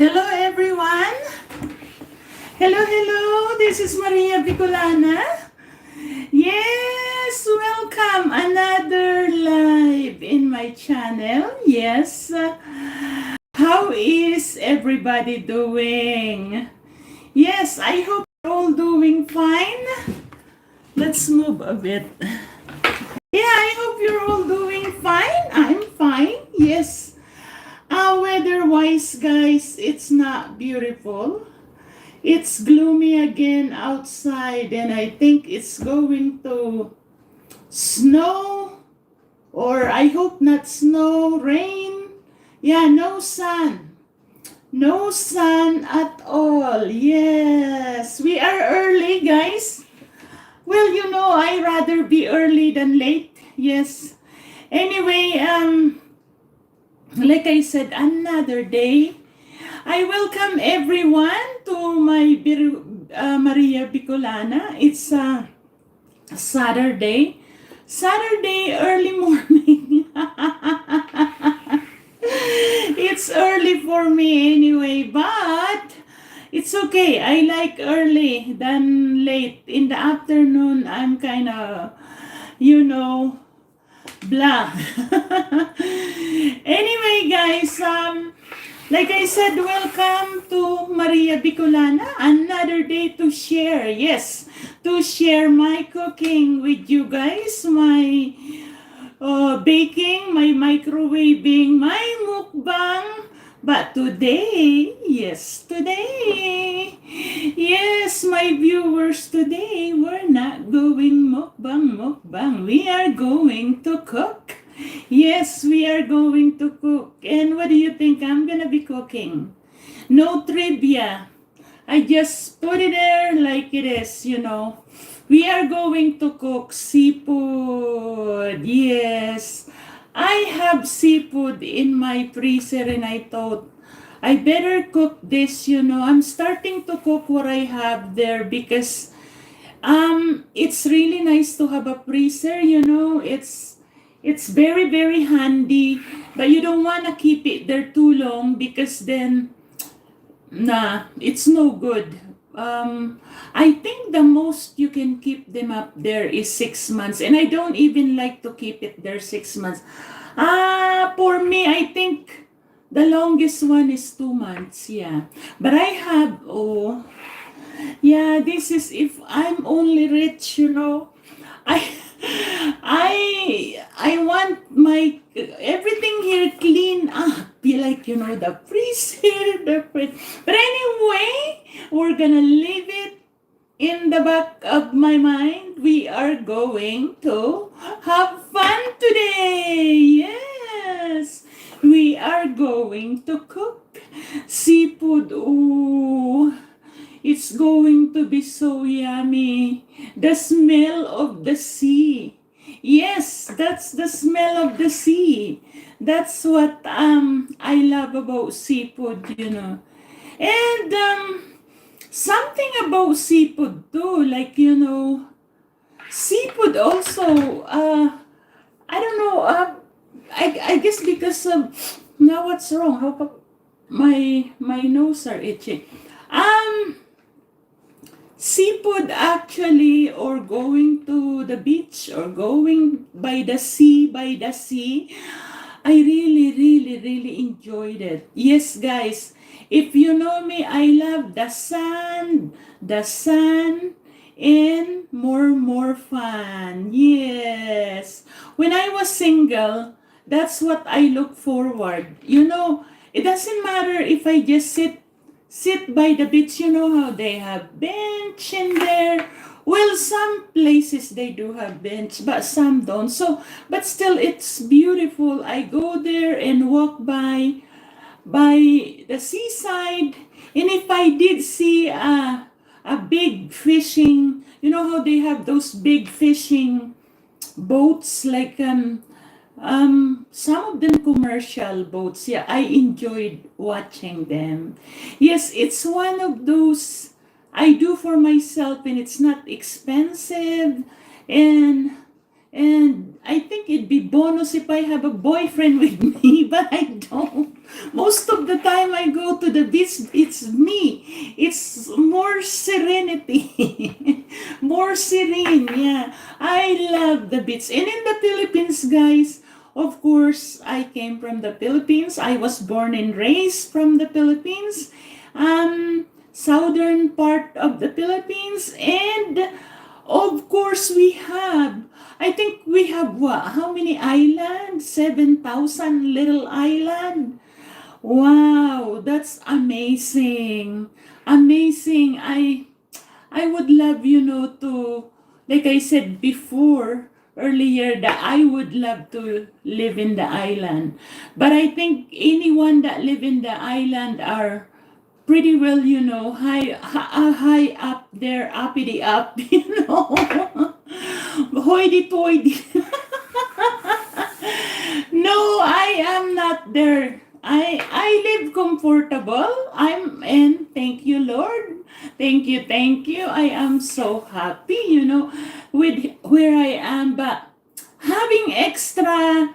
Hello everyone. Hello. This is Maria Bicolana. Yes, welcome another live in my channel. Yes. How is everybody doing? Yes, I hope you're all doing fine. Let's move a bit. Yeah, I hope you're all doing fine. I'm fine. Yes. Weather-wise, guys, it's not beautiful. It's gloomy again outside, and I think it's going to snow, or I hope not snow, rain. Yeah, no sun. No sun at all. Yes, we are early, guys. Well, I rather be early than late. Yes. Anyway, like I said, another day. I welcome everyone to my Maria Bicolana. It's Saturday. Saturday early morning. It's early for me anyway, but it's okay. I like early than late. In the afternoon, I'm kind of, blah. Anyway, guys, like I said, welcome to Maria Bicolana. Another day to share. Yes, to share my cooking with you guys, my baking, my microwaving, my mukbang. But today, my viewers, today we're not going mukbang. We are going to cook. Yes, we are going to cook. And what do you think I'm gonna be cooking? No trivia. I just put it there like it is, We are going to cook seafood. Yes. I have seafood in my freezer and I thought I better cook this, I'm starting to cook what I have there because it's really nice to have a freezer, It's very, very handy, but you don't want to keep it there too long because then, it's no good. I think the most you can keep them up there is 6 months, and I don't even like to keep it there 6 months. For me, I think the longest one is 2 months, yeah. But I have, this is if I'm only rich, I I want my everything here clean up. Be like, the freezer, the fridge. But anyway, we're gonna leave it in the back of my mind. We are going to have fun today. Yes. We are going to cook seafood. Ooh. It's going to be so yummy. The smell of the sea. Yes, that's the smell of the sea. That's what I love about seafood, And something about seafood too, like seafood also. I don't know. I guess because now what's wrong? How come my nose are itchy? Seafood actually, or going to the beach, or going by the sea, I really enjoyed it. Yes, guys, if you know me, I love the sun, and more fun. Yes. When I was single, that's what I look forward. It doesn't matter if I just sit by the beach. You know how they have bench in there. Well, some places they do have bench, but some don't. So, but still, it's beautiful. I go there and walk by the seaside, and if I did see a big fishing, how they have those big fishing boats, like some of them commercial boats. Yeah, I enjoyed watching them. Yes, it's one of those I do for myself, and it's not expensive, and I think it'd be bonus if I have a boyfriend with me, but I don't. Most of the time I go to the beach, it's me. It's more serenity. More serene, yeah. I love the beach. And in the Philippines, guys, of course, I came from the Philippines. I was born and raised from the Philippines. Southern part of the Philippines, and of course we have, I think we have what, how many islands? 7,000 little island. Wow, that's amazing. Amazing. I would love, to, like I said before, earlier, that I would love to live in the island. But I think anyone that live in the island are pretty well, high up there, uppity up, hoity-toity. No, I am not there. I live comfortable. And thank you, Lord. Thank you. I am so happy, with where I am. But having extra,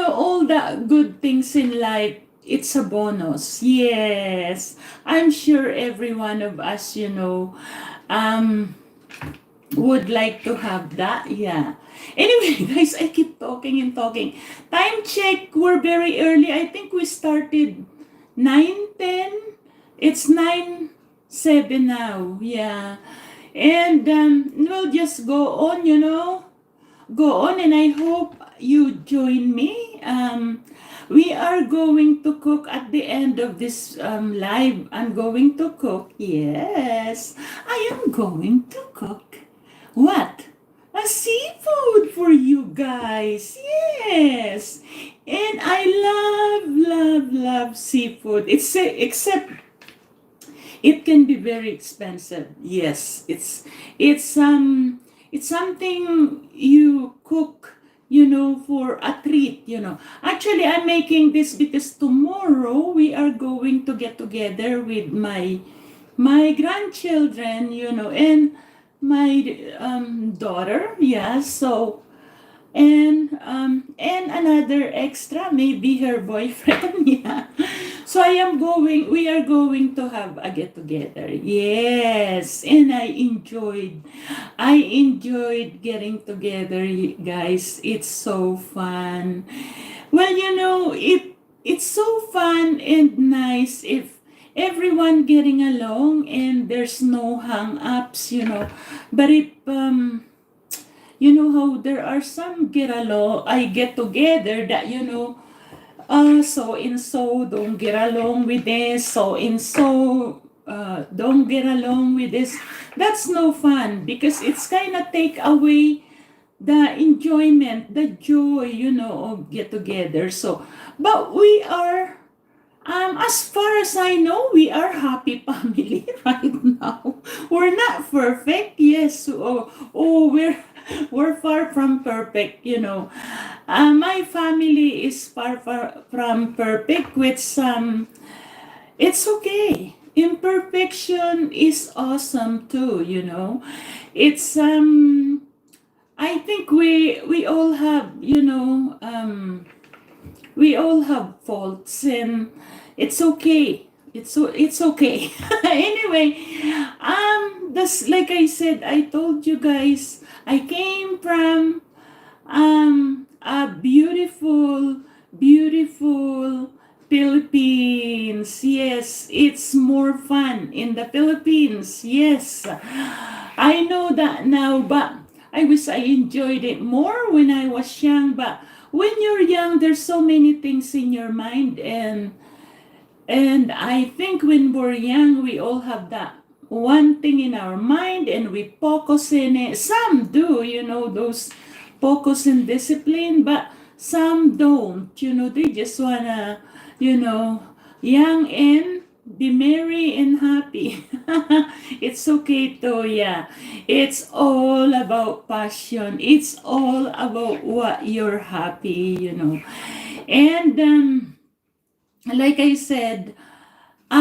all the good things in life, it's a bonus. Yes. I'm sure every one of us, um, would like to have that. Yeah. Anyway, guys, I keep talking and talking. Time check, we're very early. I think we started 9:10. It's 9:07 now. Yeah. And we'll just go on, go on, and I hope you join me. We are going to cook at the end of this live. I'm going to cook. Yes, I am going to cook. What? A seafood for you guys. Yes. And I love seafood. Except it can be very expensive. Yes, it's something you cook, for a treat. Actually, I'm making this because tomorrow we are going to get together with my grandchildren, and my daughter. Yeah, so and another extra, maybe her boyfriend. Yeah, so we are going to have a get together. Yes, and I enjoyed getting together, guys. It's so fun. Well, it's so fun and nice if everyone getting along and there's no hang-ups, But if you know how there are some I get together that, so and so don't get along with this, so and so don't get along with this. That's no fun because it's kind of take away the enjoyment, the joy, of get together. So, but we are, as far as I know, we are happy family right now. We're not perfect, yes. We're far from perfect, my family is far from perfect with some. It's okay. Imperfection is awesome too, It's I think we all have, we all have faults, and it's okay. It's okay. Anyway, that's like I said, I told you guys, I came from a beautiful Philippines. Yes, it's more fun in the Philippines. Yes, I know that now, but I wish I enjoyed it more when I was young. But when you're young, there's so many things in your mind, and I think when we're young, we all have that one thing in our mind and we focus in it. Some do, those focus in discipline, but some don't. They just wanna, young and be merry and happy. It's okay too, yeah. It's all about passion. It's all about what you're happy, And like I said,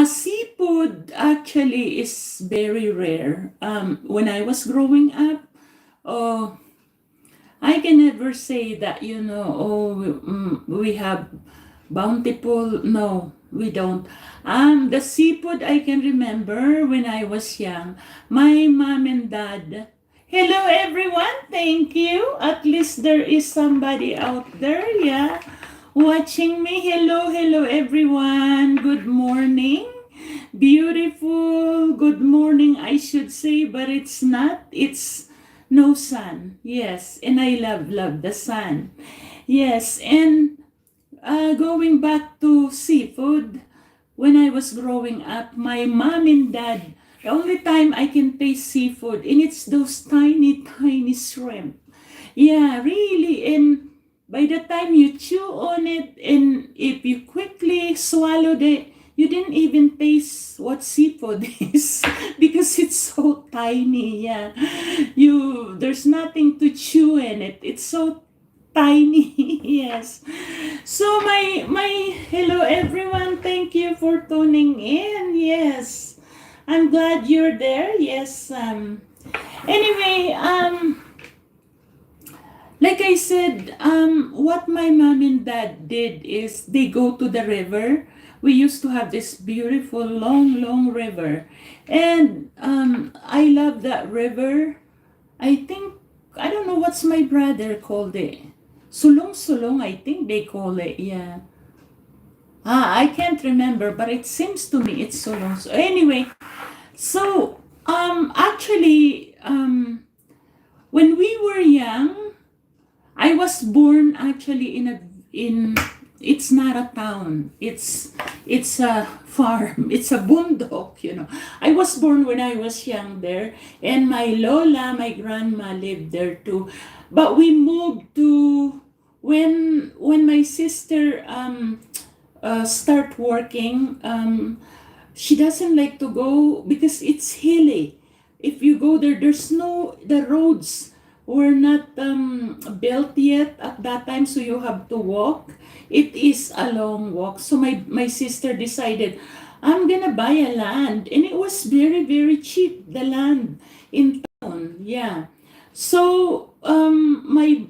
seafood actually is very rare. When I was growing up, oh, I can never say that, oh, we have bountiful. No, we don't. The seafood I can remember when I was young, my mom and dad. Hello, everyone. Thank you. At least there is somebody out there, yeah, watching me. Hello, hello, everyone. Good morning. Beautiful. Good morning, I should say, but it's not. It's no sun. Yes, and I love the sun. Yes, and going back to seafood, when I was growing up, my mom and dad, the only time I can taste seafood, and it's those tiny, tiny shrimp. Yeah, really. And by the time you chew on it, and if you quickly swallowed it, you didn't even taste what seafood is because it's so tiny. Yeah, there's nothing to chew in it. It's so tiny. Yes. So my hello everyone. Thank you for tuning in. Yes. I'm glad you're there. Yes. Anyway, like I said, what my mom and dad did is they go to the river. We used to have this beautiful long, long river. And I love that river. I think, I don't know what's my brother called it. Sulong Sulong, I think they call it, yeah. I can't remember, but it seems to me it's Sulong. So anyway, so actually, when we were young, I was born actually in it's not a town. It's a farm. It's a bundok. I was born when I was young there, and my lola, my grandma lived there too. But we moved to when my sister start working. She doesn't like to go because it's hilly. If you go there, the roads were not built yet at that time, so you have to walk. It is a long walk. So my sister decided, I'm gonna buy a land. And it was very, very cheap, the land in town. Yeah. So my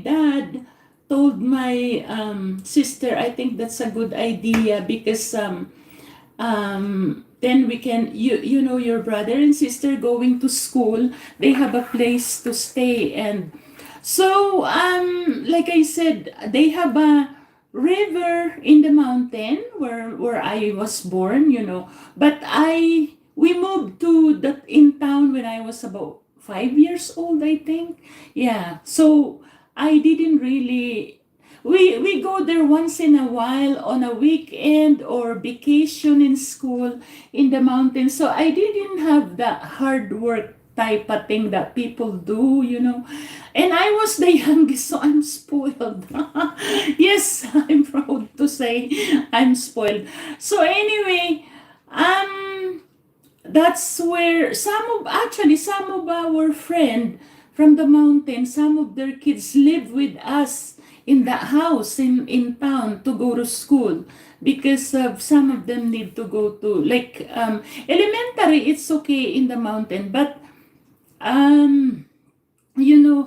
dad told my sister, I think that's a good idea because then we can your brother and sister going to school, they have a place to stay. And so like I said, they have a river in the mountain where I was born. But we moved to the in town when I was about 5 years old, I think. Yeah, so I didn't really, we go there once in a while on a weekend or vacation in school in the mountains. So I didn't have that hard work type of thing that people do. And I was the youngest, so I'm spoiled. Yes, I'm proud to say I'm spoiled. So anyway, that's where some of our friend from the mountain, some of their kids live with us in that house in town to go to school because some of them need to go to like elementary. It's okay in the mountain, but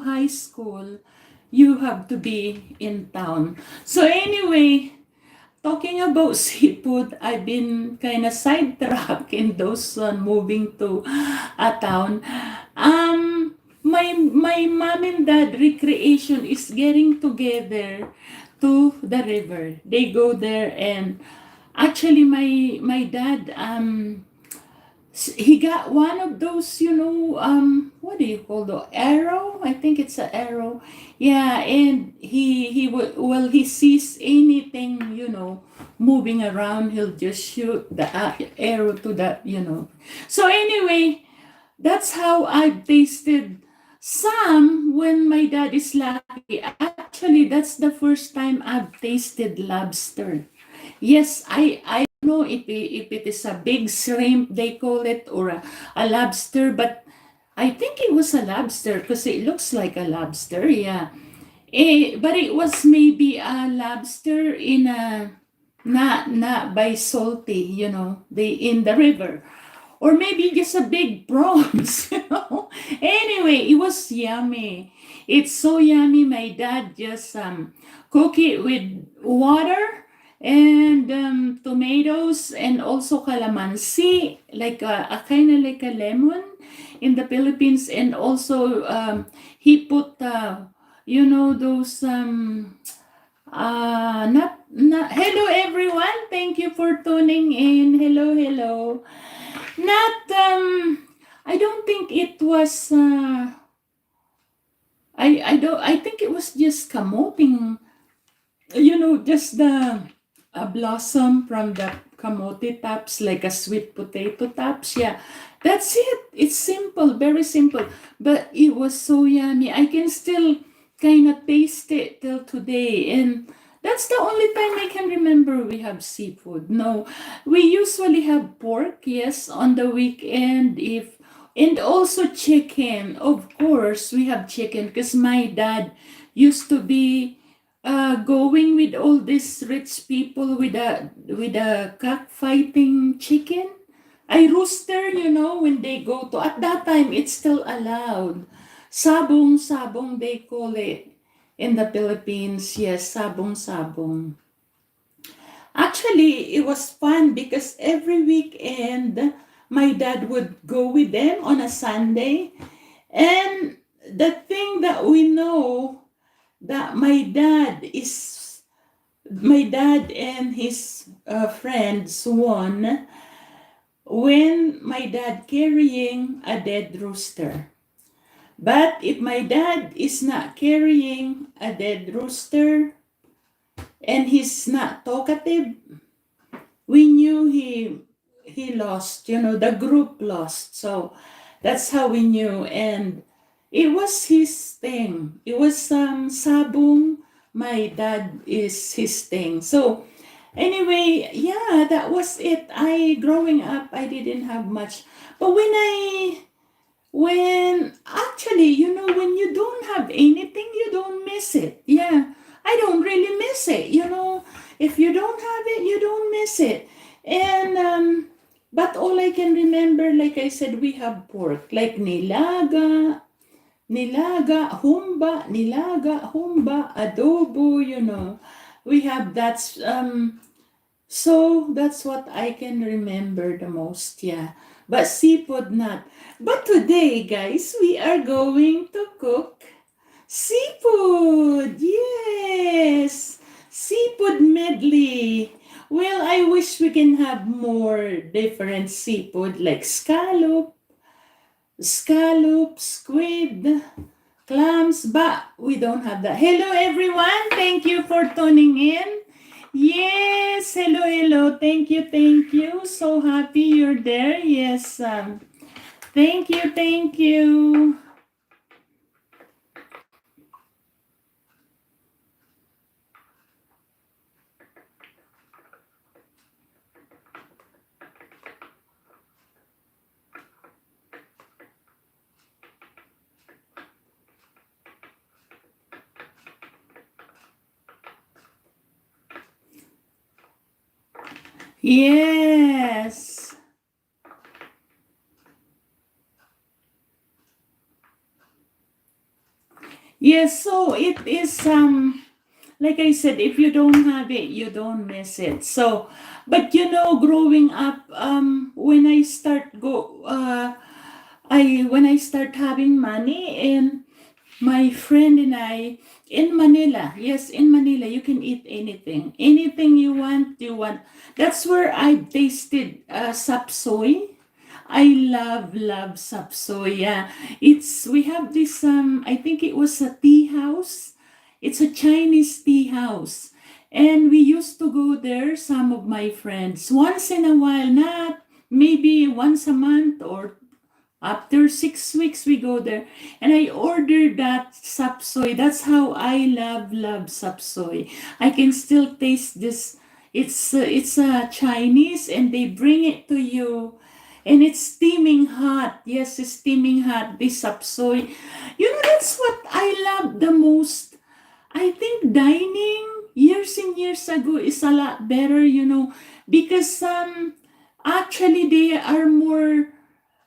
high school, you have to be in town. So anyway, talking about seafood, I've been kind of sidetracked in those moving to a town. My mom and dad recreation is getting together to the river. They go there, and actually my dad he got one of those, what do you call the arrow? I think it's an arrow. Yeah, and he sees anything, moving around, he'll just shoot the arrow to that. So anyway, that's how I've tasted some when my dad is lucky. Actually, that's the first time I've tasted lobster. Yes, I don't know if it is a big shrimp they call it, or a lobster, but I think it was a lobster because it looks like a lobster. Yeah, but it was maybe a lobster in a not by salty, they in the river, or maybe just a big prawns. Anyway, it was yummy. It's so yummy. My dad just cook it with water and tomatoes and also calamansi, like a kind of like a lemon in the Philippines, and also he put those not hello everyone, thank you for tuning in. Hello, hello. Not I don't think it was I don't I think it was just kamoting, just the a blossom from the kamote tops, like a sweet potato tops. Yeah, that's it. It's simple, very simple, but it was so yummy. I can still kind of taste it till today, and that's the only time I can remember we have seafood. No, we usually have pork, yes, on the weekend, if and also chicken. Of course, we have chicken because my dad used to be going with all these rich people with a cockfighting chicken. I rooster, when they go to, at that time it's still allowed. Sabong sabong they call it in the Philippines. Yes, sabong sabong. Actually, it was fun because every weekend my dad would go with them on a Sunday. And the thing that we know, that my dad and his friends won when my dad carrying a dead rooster. But if my dad is not carrying a dead rooster and he's not talkative, we knew he lost. The group lost. So that's how we knew. And it was his thing. It was sabong. My dad is his thing. So anyway, yeah, that was it. I growing up, I didn't have much. But when actually, when you don't have anything, you don't miss it. Yeah, I don't really miss it. If you don't have it, you don't miss it. And but all I can remember, like I said, we have pork, like nilaga, humba, adobo. We have that. So that's what I can remember the most, yeah. But seafood not. But today, guys, we are going to cook seafood. Yes, seafood medley. Well, I wish we can have more different seafood like scallop, squid, clams, but we don't have that. Hello, everyone. Thank you for tuning in. Yes, hello, hello. Thank you, thank you. So happy you're there. Yes, thank you, thank you. Yes. Yes, so it is like I said, if you don't have it, you don't miss it. So, but growing up, when I start having money, and my friend and I in Manila, yes, in Manila, you can eat anything you want. That's where I tasted sapsoy. I love sapsoy. Yeah, we have this. I think it was a tea house. It's a Chinese tea house, and we used to go there. Some of my friends once in a while, not maybe once a month, or after 6 weeks we go there, and I ordered that sapsoy. That's how I love sapsoy. I can still taste this. It's Chinese, and they bring it to you, and it's steaming hot. Yes, it's steaming hot. This sapsoy. That's what I love the most. I think dining years and years ago is a lot better. Because actually they are more,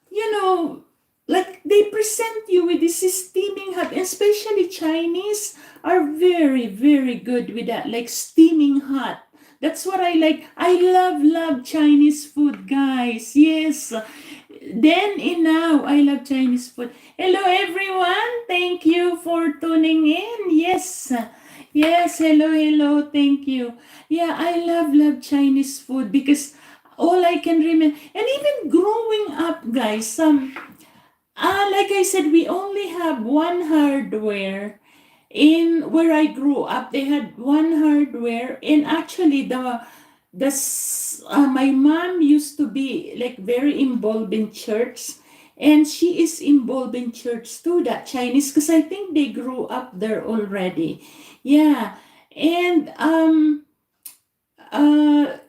you know like they present you with this steaming hot, especially Chinese are very, very good with that, like steaming hot. That's what I like. I love Chinese food, guys. Yes. Then and now, I love Chinese food. Hello, everyone. Thank you for tuning in. Yes. Yes, hello. Thank you. Yeah, I love Chinese food because all I can remember, and even growing up, guys, like I said, we only have one hardware. In where I grew up, they had one hardware, and actually my mom used to be like very involved in church, and she is involved in church too. That Chinese, because I think they grew up there already. Yeah, and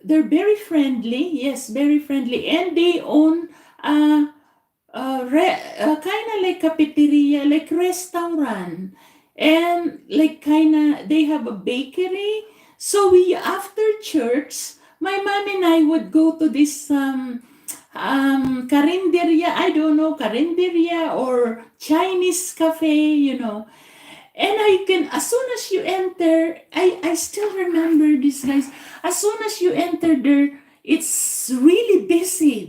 they're very friendly. Yes, very friendly, and they own kind of like cafeteria, like restaurant, and like kind of they have a bakery. So we after church, my mom and I would go to this carinderia. I don't know, carinderia or Chinese cafe, and I can, as soon as you enter, I still remember this, guys. As soon as you enter there, it's really busy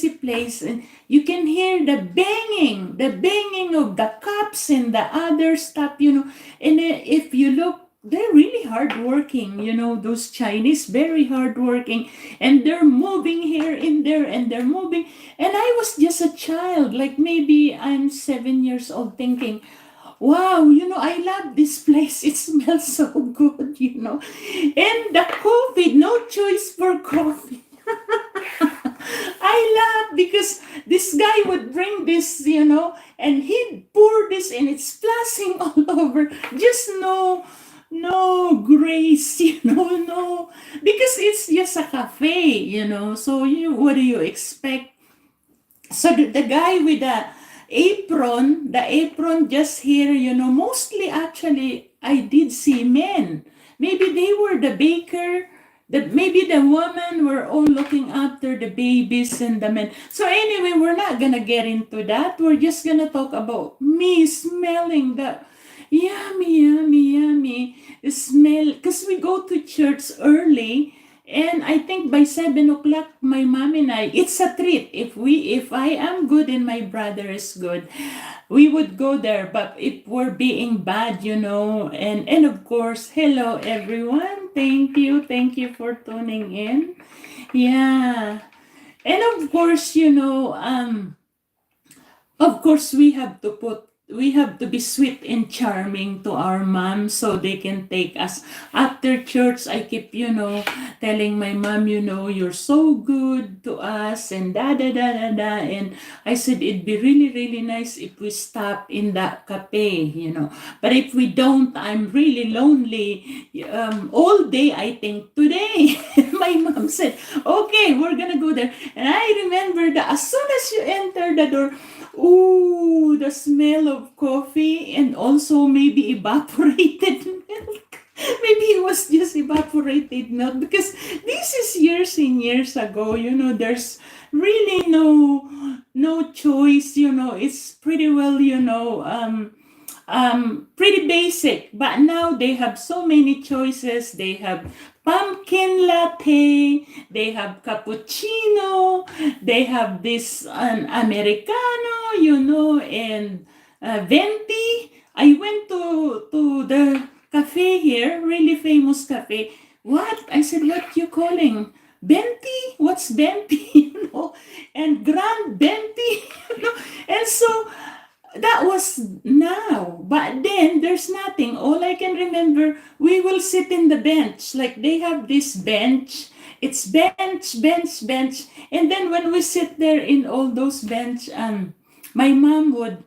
place. And you can hear the banging of the cups and the other stuff. And if you look, they're really hardworking, those Chinese, very hardworking. And they're moving here and there, and they're moving. And I was just a child, like maybe I'm 7 years old, thinking, wow, I love this place. It smells so good. And the coffee, no choice for coffee. I love because this guy would bring this, and he'd pour this and it's splashing all over. Just no grace, no, because it's just a cafe. So what do you expect? So the guy with the apron just here, mostly actually I did see men. Maybe they were the baker, that maybe the women were all looking after the babies and the men. So anyway, we're not gonna get into that. We're just gonna talk about me smelling the yummy smell, because we go to church early, and I think by 7 o'clock, my mom and I, it's a treat. If I am good and my brother is good, we would go there. But if we're being bad, and of course, hello everyone. Thank you for tuning in. Yeah, and of course, we have to be sweet and charming to our mom so they can take us. After church, I keep, telling my mom, you're so good to us and da da da da da. And I said it'd be really, really nice if we stop in that cafe. But if we don't, I'm really lonely all day, I think, today. My mom said, okay, we're gonna go there. And I remember that as soon as you enter the door, ooh, the smell of coffee, and also maybe evaporated milk. Maybe it was just evaporated milk, because this is years and years ago. There's really no choice. It's pretty well, pretty basic. But now they have so many choices. They have pumpkin latte, they have cappuccino, they have this americano, and venti. I went to the cafe here, really famous cafe. What? I said, what you calling? Benti? What's Benti? And Grand Benti? And so that was now. But then there's nothing. All I can remember, we will sit in the bench. Like they have this bench. It's bench. And then when we sit there in all those bench, my mom would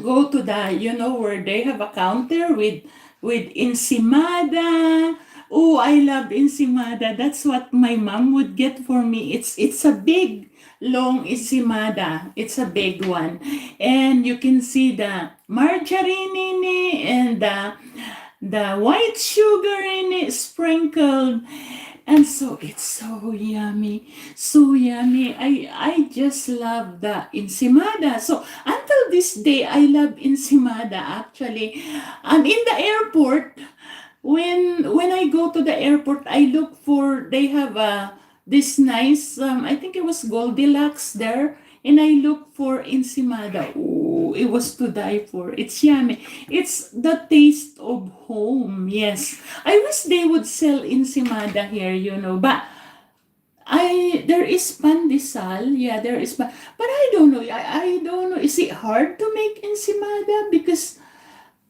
go to where they have a counter with ensimada. Oh, I love ensimada. That's what my mom would get for me. It's a big long ensimada. It's a big one. And you can see the margarine in it, and the white sugar in it sprinkled. And so it's so yummy, so yummy. I just love the ensimada. So until this day, I love ensimada actually. In the airport, when I go to the airport, I look for they have this nice I think it was Goldilocks there, and I look for ensimada. Oh, it was to die for. It's yummy. It's the taste of home. Yes, I wish they would sell ensimada here, but I there is pandesal. Yeah, there is, but I don't know. I don't know. Is it hard to make ensimada? Because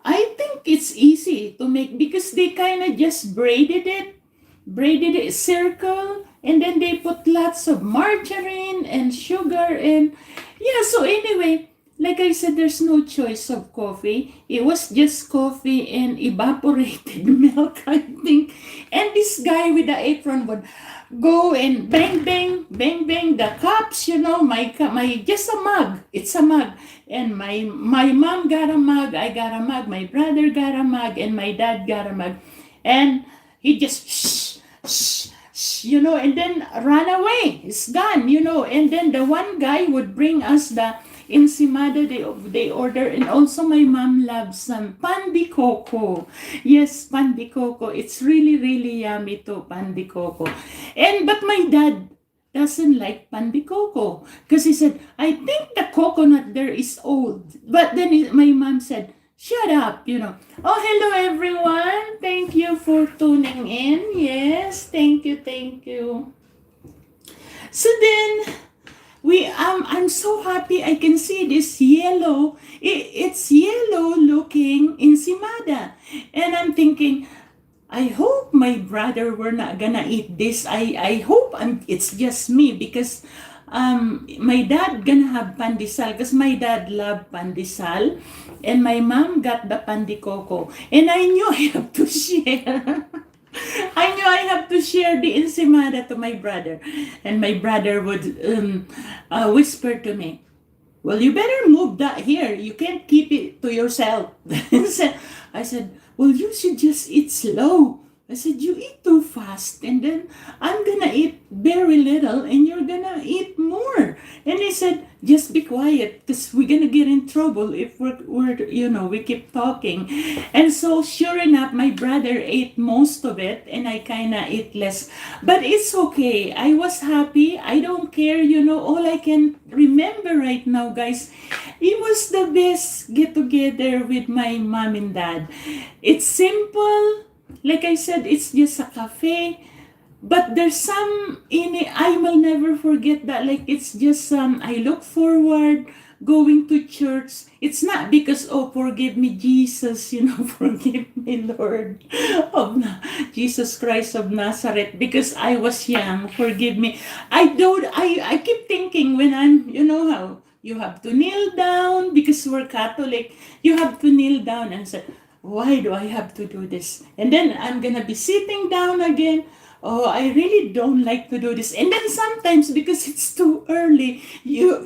I think it's easy to make because they kind of just braided it circle, and then they put lots of margarine and sugar and yeah. So anyway, like I said, there's no choice of coffee. It was just coffee and evaporated milk, I think. And this guy with the apron would go and bang bang bang bang the cups, my just a mug. It's a mug. And my mom got a mug, I got a mug, my brother got a mug, and my dad got a mug. And he just shh, shh, and then run away. It's gone, And then the one guy would bring us the ensimada they order. And also my mom loves some pan de coco. Yes, pan de coco. It's really, really yummy too, pan de coco. But my dad doesn't like pan de coco because he said, I think the coconut there is old. But then my mom said, shut up. Oh, hello everyone. Thank you for tuning in. Yes, thank you, thank you. So then I'm so happy I can see this yellow. It's yellow looking ensimada. And I'm thinking, I hope my brother were not gonna eat this. I hope it's just me because my dad gonna have pandesal because my dad loved pandesal, and my mom got the pandicoco, and I knew I have to share. I knew I have to share the ensimada to my brother, and my brother would whisper to me, well, you better move that here. You can't keep it to yourself. I said, well, you should just eat slow. I said, you eat too fast, and then I'm gonna eat very little, and you're gonna eat more. And he said, just be quiet, because we're gonna get in trouble if we keep talking. And so, sure enough, my brother ate most of it, and I kinda ate less. But it's okay. I was happy. I don't care. All I can remember right now, guys, it was the best get together with my mom and dad. It's simple. Like I said, it's just a cafe, but there's some in it. I will never forget that. Like, it's just I look forward going to church. It's not because, oh, forgive me, Jesus, forgive me, Lord of Jesus Christ of Nazareth, because I was young. Forgive me. I keep thinking when I'm, how you have to kneel down because we're Catholic. You have to kneel down and say, why do I have to do this? And then I'm gonna be sitting down again. Oh, I really don't like to do this. And then sometimes because it's too early, you're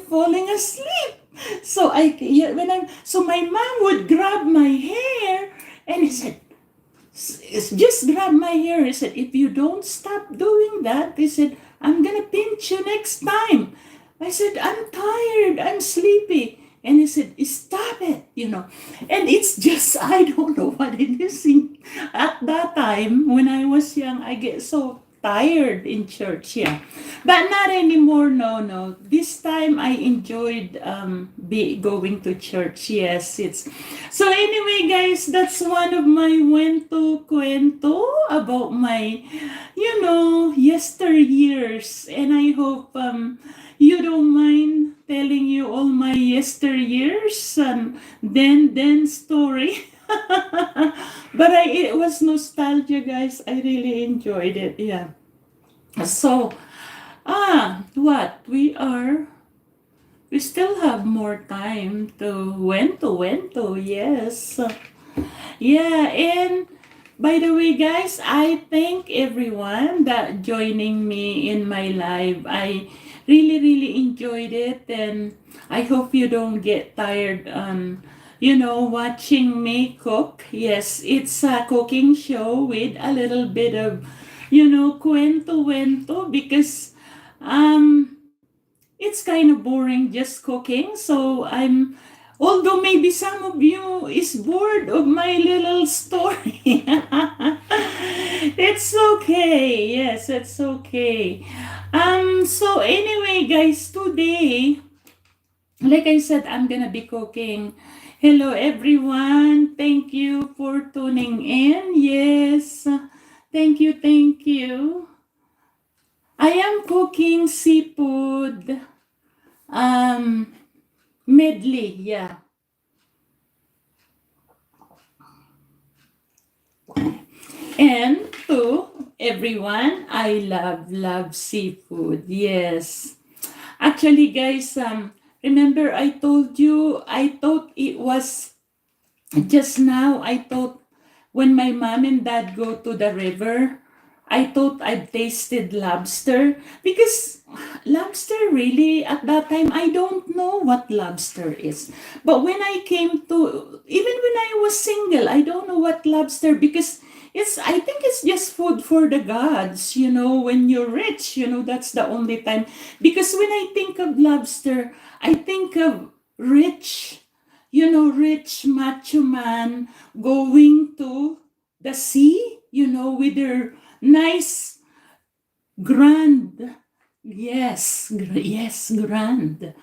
falling asleep. So my mom would grab my hair and he said, just grab my hair. He said, if you don't stop doing that, he said, I'm gonna pinch you next time. I said, I'm tired, I'm sleepy. And he said, stop it, And it's just, I don't know what it is. At that time, when I was young, I get so tired in church, yeah. But not anymore, no. This time, I enjoyed going to church, yes. So anyway, guys, that's one of my cuento about my, yesteryears. And I hope you don't mind telling you all my yesteryears and then story. But it was nostalgia, guys. I really enjoyed it. Yeah. So, what? We still have more time to wento, yes. Yeah, and by the way, guys, I thank everyone that joining me in my live. I really, really enjoyed it, and I hope you don't get tired on, watching me cook. Yes, it's a cooking show with a little bit of cuento because um it's kind of boring just cooking. So although maybe some of you is bored of my little story. It's okay. Yes, it's okay. So anyway, guys, today, like I said, I'm gonna be cooking. Hello, everyone. Thank you for tuning in. Yes. Thank you. Thank you. I am cooking seafood. Um, Medley, yeah. And to everyone, I love seafood. Yes. Actually, guys, remember I told you I thought it was just now. I thought when my mom and dad go to the river, I thought I'd tasted lobster because lobster really at that time I don't know what lobster is. But when I came to even when I was single, I don't know what lobster because it's I think it's just food for the gods, when you're rich, that's the only time because when I think of lobster, I think of rich, rich macho man going to the sea, with their nice, grand, yes, grand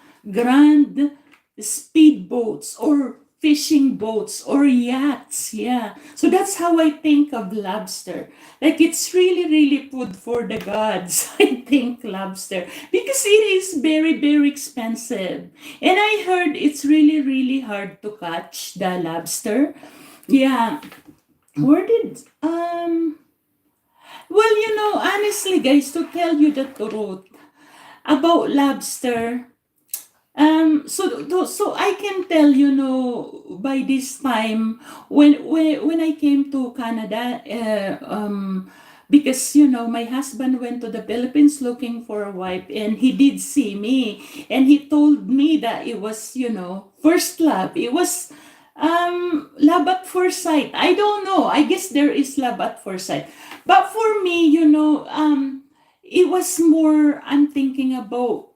speedboats or fishing boats or yachts. Yeah. So that's how I think of lobster. Like it's really food for the gods. I think lobster because it is very expensive. And I heard it's really hard to catch the lobster. Yeah. Where did well, honestly, guys, to tell you the truth about lobster, so I can tell, by this time when I came to Canada, because my husband went to the Philippines looking for a wife, and he did see me, and he told me that it was, first love. It was love at first sight. I don't know. I guess there is love at first sight. But for me, it was more I'm thinking about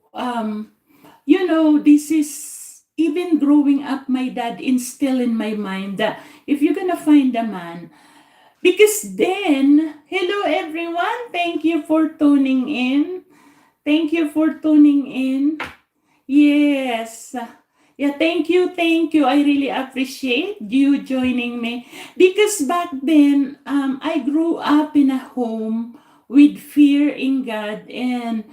this is even growing up my dad instilled in my mind that if you're gonna find a man, because then hello everyone, thank you for tuning in. Thank you for tuning in. Yes. Yeah, thank you, thank you. I really appreciate you joining me because back then, I grew up in a home with fear in God and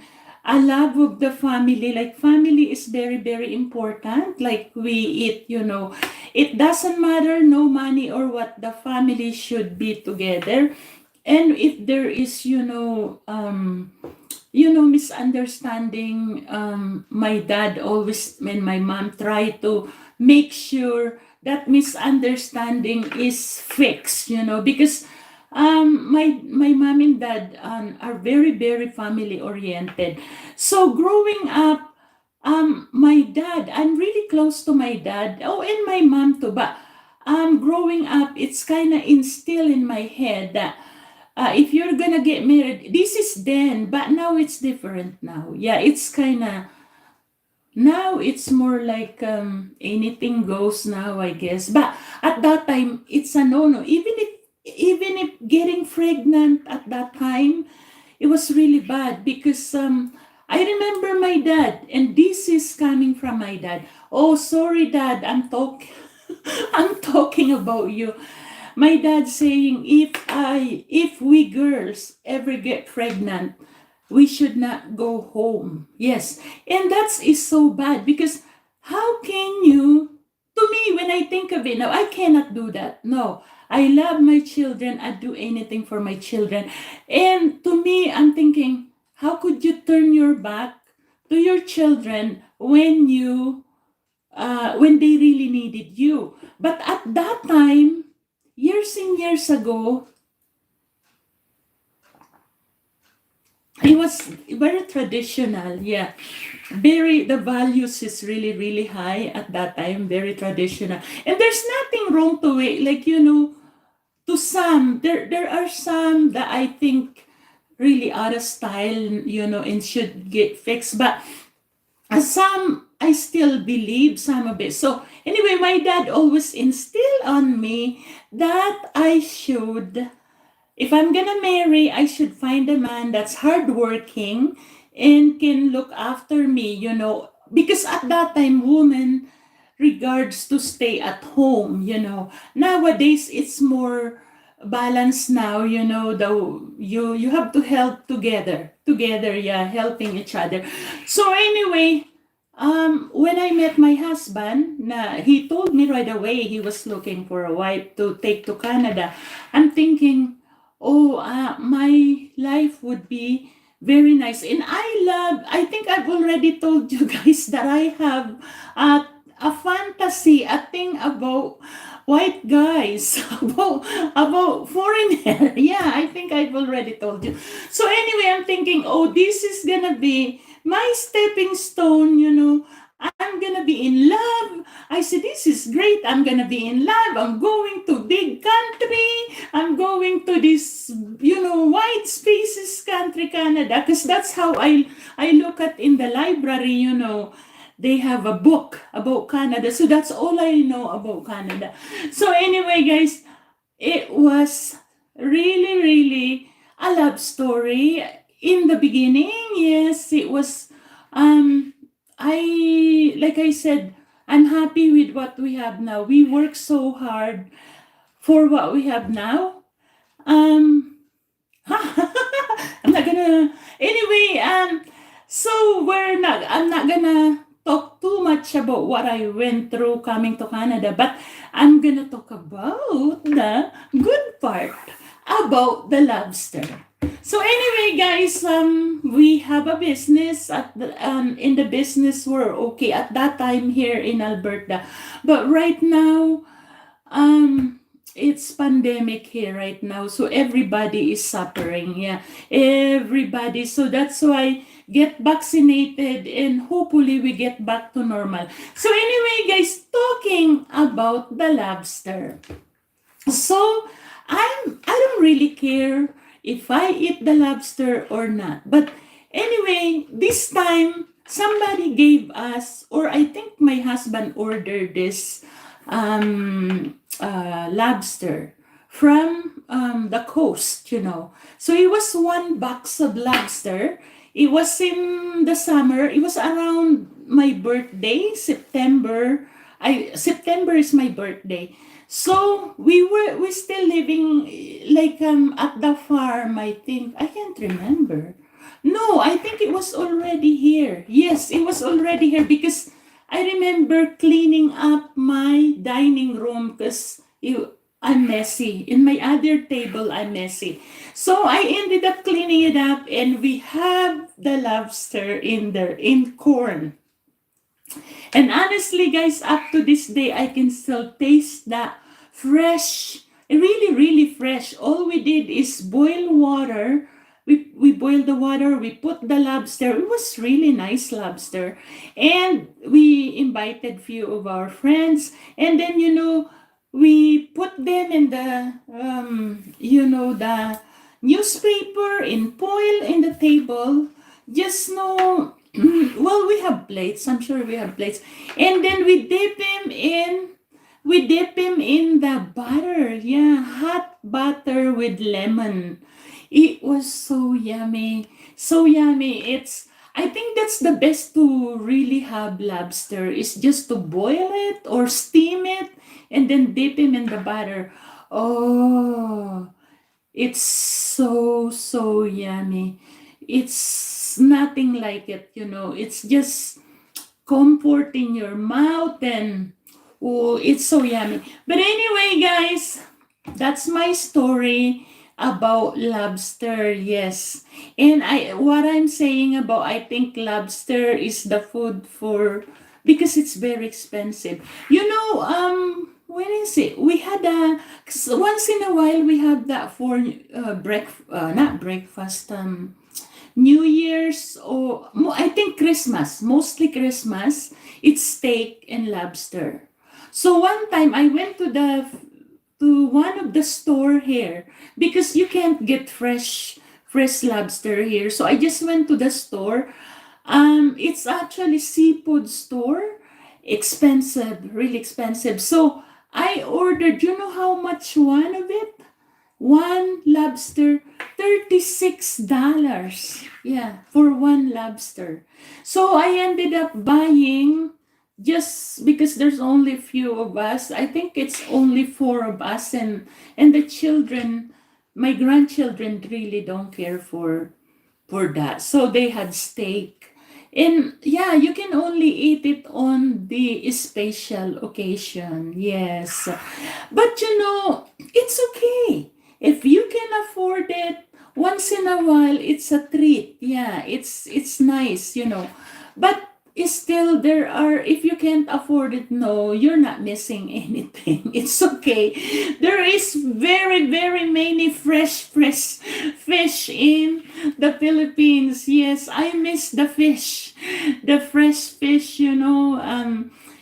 a love of the family. Like family is very important. Like we eat, it doesn't matter no money or what, the family should be together. And if there is, misunderstanding, my dad always and my mom try to make sure that misunderstanding is fixed, because my mom and dad are very family oriented. So growing up, my dad, I'm really close to my dad, oh, and my mom too, but growing up, it's kind of instilled in my head that if you're gonna get married, this is then, but now it's different now. Yeah, it's kind of, now it's more like anything goes now, I guess. But at that time, it's a no-no. Even if getting pregnant at that time, it was really bad because I remember my dad, and this is coming from my dad. Oh, sorry, Dad, I'm talking about you. My dad saying if we girls ever get pregnant, we should not go home. Yes. And that is so bad because how can you, to me, when I think of it now, I cannot do that. No. I love my children. I'd do anything for my children. And to me, I'm thinking, how could you turn your back to your children when they really needed you? But at that time, years and years ago, it was very traditional. Yeah, the values is really high at that time, very traditional, and there's nothing wrong to it. Like, to some, there are some that I think really out of style, and should get fixed. But some I still believe some of it. So anyway, my dad always instilled on me that I should, if I'm gonna marry, I should find a man that's hardworking and can look after me, because at that time, women regards to stay at home. Nowadays, it's more balanced now, you have to help together, yeah, helping each other. So anyway, when I met my husband, he told me right away he was looking for a wife to take to Canada. I'm thinking, oh, my life would be very nice. And I think I've already told you guys that I have a, a fantasy, a thing about white guys, about foreigner. Yeah, I think I've already told you. So anyway, I'm thinking, oh, this is gonna be my stepping stone, I'm gonna be in love. I said, this is great. I'm gonna be in love. I'm going to big country. I'm going to this, white spaces country, Canada, because that's how I look at in the library. They have a book about Canada, so that's all I know about Canada. So anyway, guys, it was really, really a love story in the beginning. Yes, it was. Um, like I said, I'm happy with what we have now. We work so hard for what we have now. Um, I'm not gonna. Anyway, so I'm not gonna talk too much about what I went through coming to Canada, but I'm gonna talk about the good part about the lobster. So anyway, guys, we have a business in the business we're okay at that time here in Alberta, but right now, it's pandemic here right now, so everybody is suffering. Yeah, everybody. So that's why get vaccinated and hopefully we get back to normal. So anyway, guys, talking about the lobster. So I don't really care if I eat the lobster or not. But anyway, this time somebody gave us, or I think my husband ordered this lobster from the coast. So it was one box of lobster. It was in the summer. It was around my birthday, September. September is my birthday. So we still living like at the farm, I think. I can't remember. No, I think it was already here. Yes, it was already here because I remember cleaning up my dining room because I'm messy. In my other table, I'm messy. So I ended up cleaning it up and we have the lobster in there in corn. And honestly, guys, up to this day, I can still taste that fresh, really, really fresh. All we did is boil water. We boiled the water, we put the lobster. It was really nice lobster. And we invited few of our friends. And then, we put them in the newspaper in foil in the table. Just no, well, we have plates. I'm sure we have plates. And then we dip him in the butter. Yeah, hot butter with lemon. It was so yummy. So yummy. I think that's the best to really have lobster is just to boil it or steam it and then dip him in the butter. Oh, it's so, so yummy. It's nothing like it. It's just comfort in your mouth and oh, it's so yummy. But anyway, guys, that's my story about lobster. Yes. And what I'm saying about I think lobster is the food for because it's very expensive. When is it? We had once in a while we have that for not breakfast, New Year's or I think Christmas, mostly Christmas, it's steak and lobster. So one time I went to one of the store here because you can't get fresh fresh lobster here. So I just went to the store. It's actually seafood store. Expensive, really expensive. So I ordered, you know how much one of it? One lobster, $36. Yeah, for one lobster. So I ended up buying just because there's only few of us. I think it's only four of us, and the children, my grandchildren really don't care for that. So they had steak. And yeah, you can only eat it on the special occasion. Yes. But you know, it's okay. If you can afford it, once in a while it's a treat. Yeah, it's nice, you know. But still there are, if you can't afford it, no, you're not missing anything. It's okay. There is very many fresh fish in the Philippines. Yes, I miss the fish, the fresh fish, you know.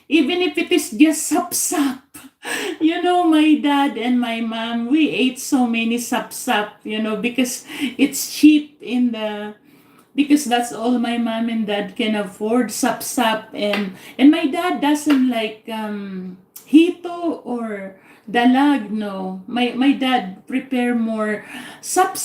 Even if it is just sap. You know, my dad and my mom, we ate so many sap, you know, because it's cheap in the, because that's all my mom and dad can afford, sap, and my dad doesn't like hito or dalag. No, my dad prepare more sap,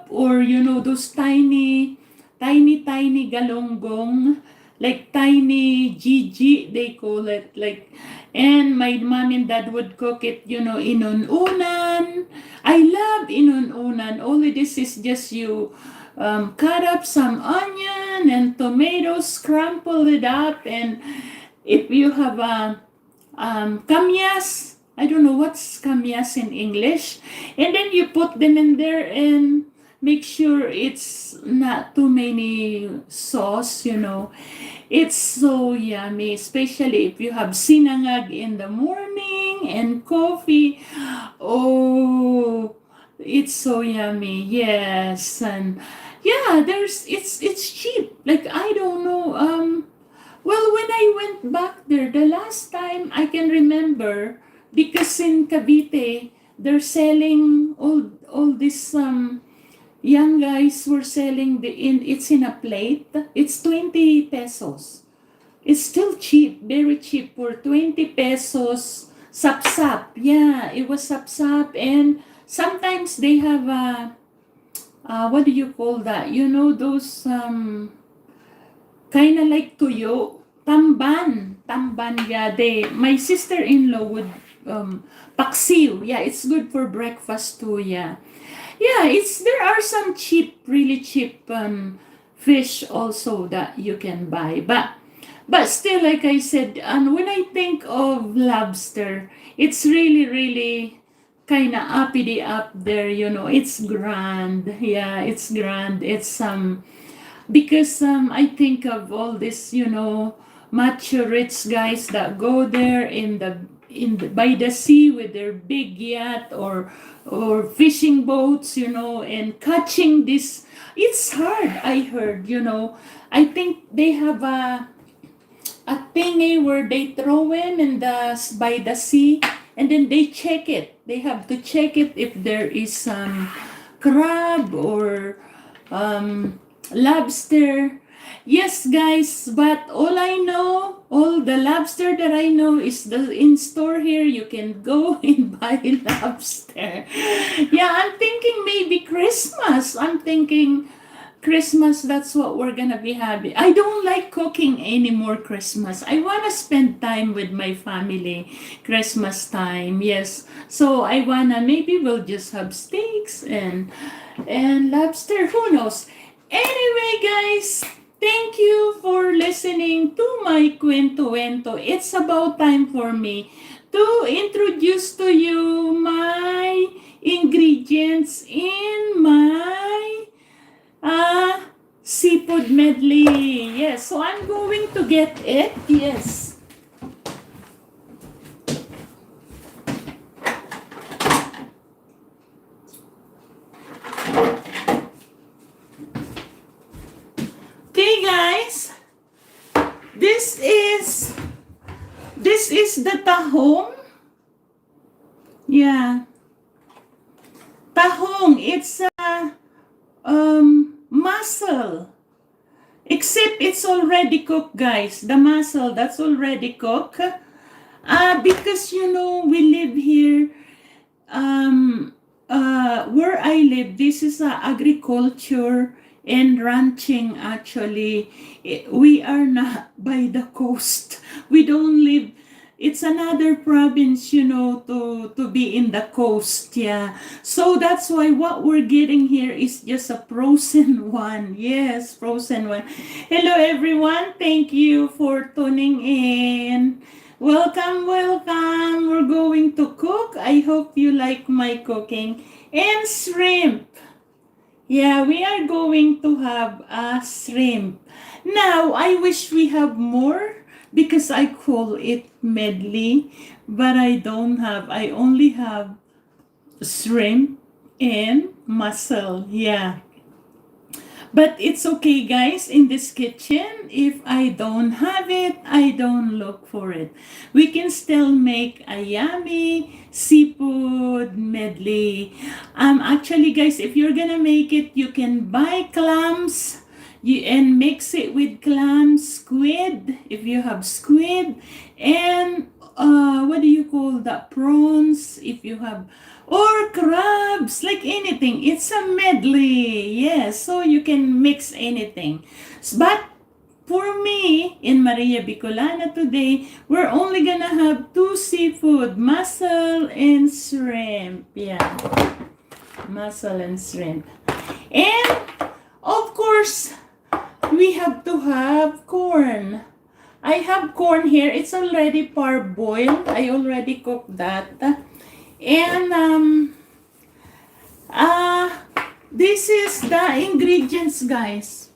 or you know, those tiny galonggong, like tiny gigi they call it, like. And my mom and dad would cook it, you know, inununan. I love inununan. All it is just you cut up some onion and tomatoes, crumple it up, and if you have a kamyas, I don't know what's kamyas in English, and then you put them in there and make sure it's not too many sauce, you know. It's so yummy, especially if you have sinangag in the morning and coffee. Oh, it's so yummy. Yes, and yeah, there's it's cheap. Like I don't know. Well, when I went back there the last time, I can remember because in Cavite they're selling all this young guys were selling it's in a plate. It's 20 pesos. It's still cheap, very cheap for 20 pesos. Sap. Yeah, it was sap, and sometimes they have what do you call that? You know those kind of like tuyo, tamban. Yeah, my sister-in-law would paksiw. Yeah, it's good for breakfast too. Yeah. Yeah, there are some really cheap fish also that you can buy. But still, like I said, and when I think of lobster, it's really kind of uppity up there. You know, it's grand. Yeah, it's grand. It's because I think of all this, you know, macho rich guys that go there by the sea with their big yacht or fishing boats, you know, and catching this. It's hard, I heard, you know. I think they have a thingy where they throw in by the sea, and then they check it. They have to check it if there is some crab or lobster. Yes, guys, but all the lobster that I know is the in store here. You can go and buy lobster. Yeah, I'm thinking maybe Christmas. I'm thinking Christmas, that's what we're gonna be having. I don't like cooking anymore Christmas. I wanna spend time with my family Christmas time. Yes. So I wanna, maybe we'll just have steaks and lobster. Who knows? Anyway, guys, thank you for listening to my kwento-wento. It's about time for me to introduce to you my ingredients in my seafood medley. Yes, so I'm going to get it. Yes. Okay, guys. This is the tahong. Yeah. Tahong. It's it's already cooked, guys. The mussel, that's already cooked. Because, we live here, where I live, this is agriculture and ranching actually. We are not by the coast. We don't live, it's another province, to be in the coast, yeah. So that's why what we're getting here is just a frozen one. Yes, frozen one. Hello everyone, thank you for tuning in. Welcome, welcome. We're going to cook. I hope you like my cooking. And shrimp. Yeah, we are going to have a shrimp. Now, I wish we have more because I call it medley, but I don't have. I only have shrimp and mussel. Yeah. But it's okay, guys, in this kitchen. If I don't have it, I don't look for it. We can still make a yummy seafood medley. Actually, guys, if you're gonna make it, you can buy clams and mix it with clams, squid, if you have squid, and what do you call that? Prawns, if you have, or crabs, like anything. It's a medley, yes, so you can mix anything. But for me, in Maria Bicolana today, we're only gonna have two seafood, mussel and shrimp. Yeah, mussel and shrimp. And, of course, we have to have corn. I have corn here. It's already parboiled. I already cooked that. And this is the ingredients, guys.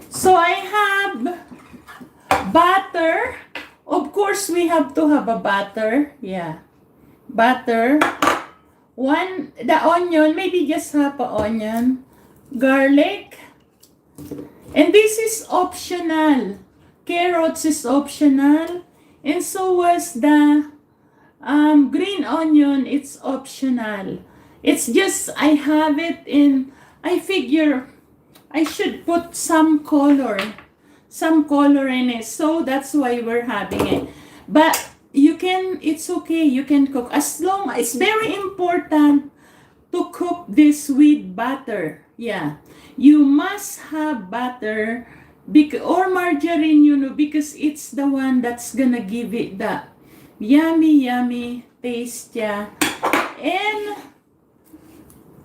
So I have butter. Of course, we have to have a butter. Yeah, butter. The onion, maybe just half a onion. Garlic. And this is optional. Carrots is optional. And so was the green onion, it's optional. It's just, I have it in, I figure I should put some color in it. So that's why we're having it. But you can, it's okay, you can cook. As long, it's very important to cook this with butter. Yeah. You must have butter or margarine, because it's the one that's gonna give it the yummy taste, yeah. And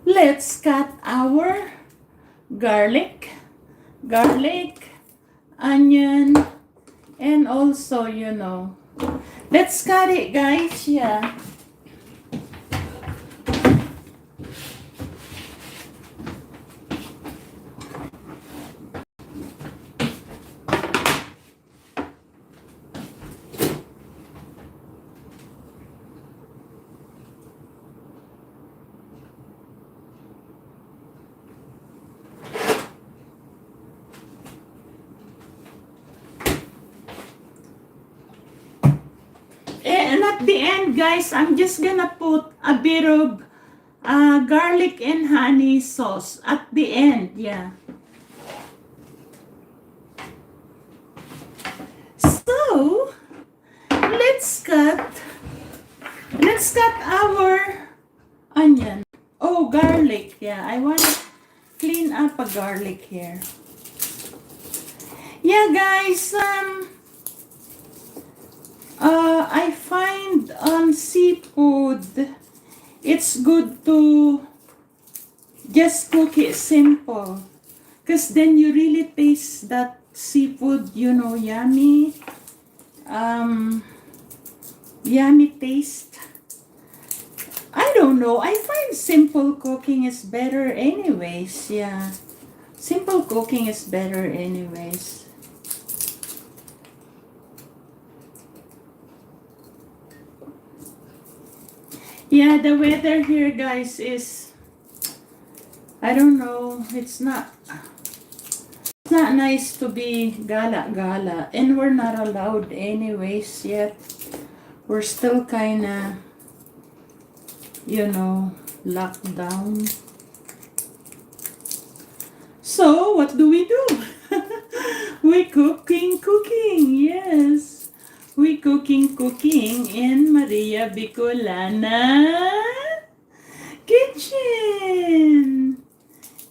let's cut our garlic, onion, and also, let's cut it, guys, yeah. And at the end, guys, I'm just gonna put a bit of garlic and honey sauce at the end, yeah. So, let's cut our onion. Oh, garlic, yeah. I want to clean up a garlic here. Yeah, guys, I find on seafood, it's good to just cook it simple. Because then you really taste that seafood, yummy. Yummy taste. I don't know. I find simple cooking is better anyways. Yeah. Simple cooking is better anyways. Yeah, the weather here, guys, is, I don't know, it's not nice to be gala, and we're not allowed anyways yet. We're still kinda, locked down. So, what do? We cooking, yes. We cooking in Maria Bicolana kitchen.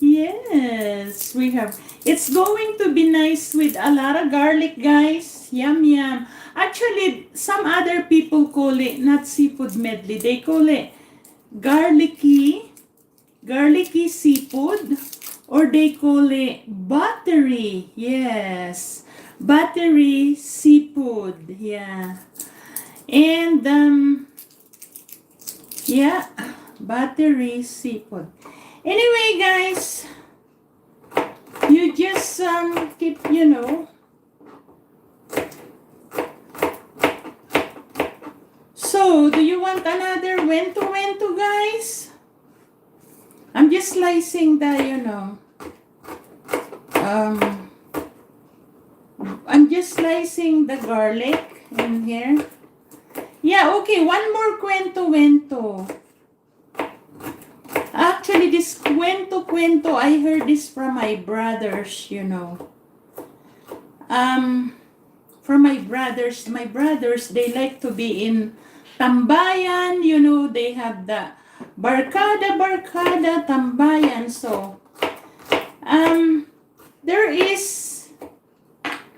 Yes, we have. It's going to be nice with a lot of garlic, guys. Yum, yum. Actually, some other people call it not seafood medley. They call it garlicky, garlicky seafood, or they call it buttery. Yes, buttery seafood. Yeah, and yeah, buttery seafood. Anyway, guys, you just keep, So, do you want another wento, guys? I'm just slicing the, I'm just slicing the garlic in here. Yeah, okay, one more wento. Actually, this kwento, I heard this from my brothers, From my brothers, they like to be in tambayan, they have the barkada, tambayan. So, there is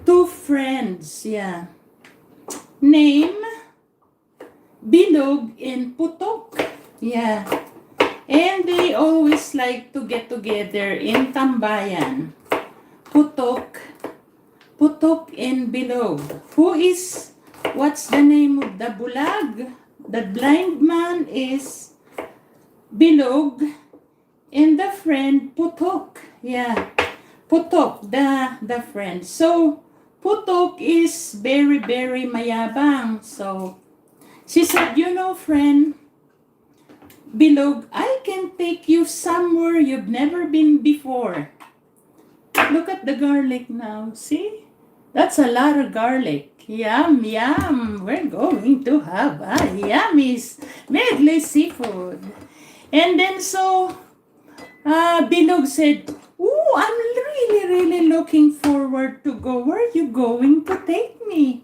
two friends, yeah, name Bilog and Putok, yeah. And they always like to get together in tambayan. Putok and Bilog. What's the name of the bulag? The blind man is Bilog, and the friend Putok. Yeah, Putok, the friend. So, Putok is very, very mayabang. So, she said, friend, Bilog, I can take you somewhere you've never been before. Look at the garlic now. See? That's a lot of garlic. Yum, yum. We're going to have a yummy medley seafood. And then so, Bilog said, "Ooh, I'm really, really looking forward to go. Where are you going to take me?"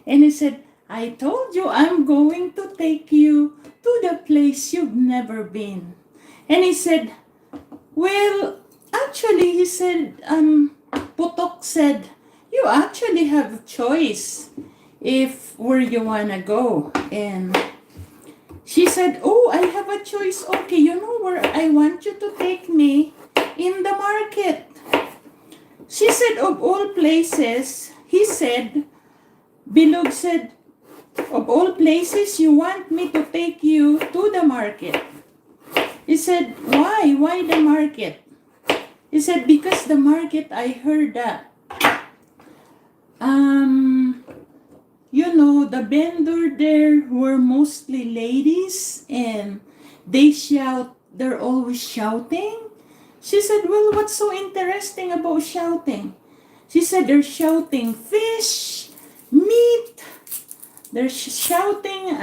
And he said, "I told you I'm going to take you to the place you've never been." And he said, "Well, actually," he said, Putok said, "You actually have a choice if where you wanna go." And she said, "Oh, I have a choice. Okay, you know where I want you to take me? In the market." She said, "Of all places," he said, Bilog said, "Of all places, you want me to take you to the market." He said, "Why? Why the market?" He said, "Because the market, I heard that, the vendor there were mostly ladies and they're always shouting." She said, "Well, what's so interesting about shouting?" She said, "They're shouting fish, meat, they're shouting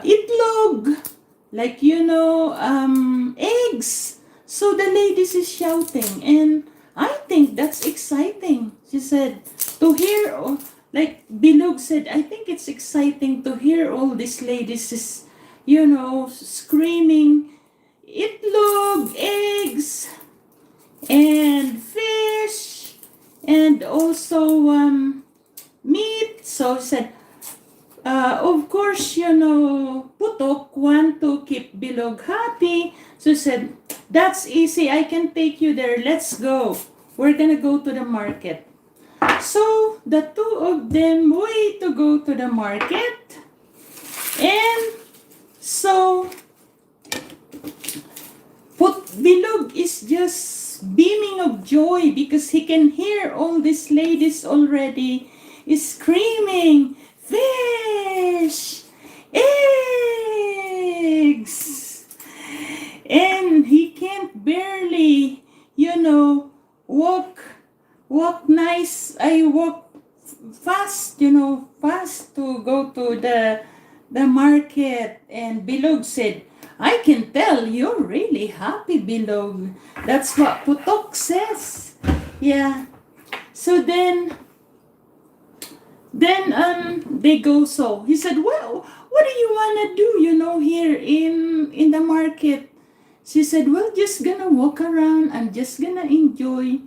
itlog, like eggs." So the ladies is shouting, and I think that's exciting. She said, to hear, like Bilog said, "I think it's exciting to hear all these ladies is, screaming itlog, eggs, and fish, and also meat." So said, of course, Putok want to keep Bilog happy. So said, "That's easy. I can take you there. Let's go. We're gonna go to the market." So the two of them wait to go to the market. And so Bilog is just beaming of joy because he can hear all these ladies already screaming, "Fish! Eggs!" And he can't barely, walk fast, fast to go to the market. And Bilog said, I can tell you're really happy, Bilog. That's what Putok says. Yeah. So then they go so. He said, well, what do you want to do, here in the market? She said, well, just gonna walk around. I'm just gonna enjoy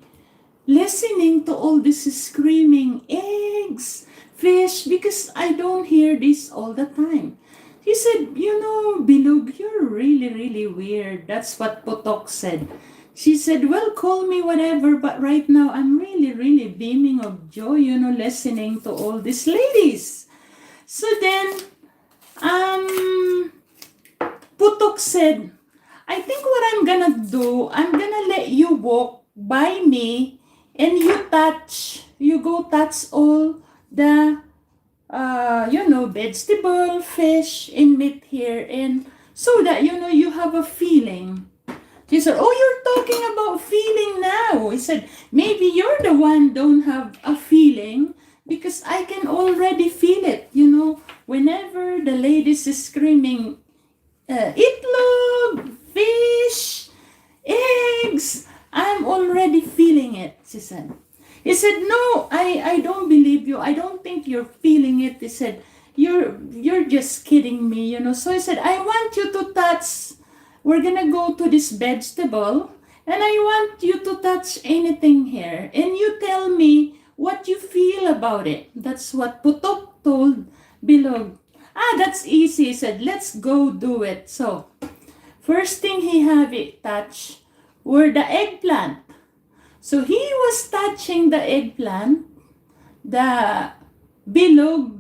listening to all this screaming eggs, fish, because I don't hear this all the time. He said, Bilog, you're really, really weird. That's what Potok said. She said, well, call me whatever, but right now I'm really, really beaming of joy, listening to all these ladies. So then, um, Putok said, I think what I'm gonna do, I'm gonna let you walk by me and you go touch all the, vegetable, fish, and meat here, and so that, you have a feeling. He said, oh, you're talking about feeling now. He said, maybe you're the one don't have a feeling because I can already feel it, whenever the ladies is screaming, itlog, fish, eggs, I'm already feeling it, she said. He said, no, I don't believe you. I don't think you're feeling it. He said, you're just kidding me, So he said, I want you to touch, we're gonna go to this vegetable, and I want you to touch anything here, and you tell me what you feel about it. That's what Putok told Bilog. That's easy, he said, let's go do it. So, first thing he have it touch were the eggplant. So he was touching the eggplant, the Bilog,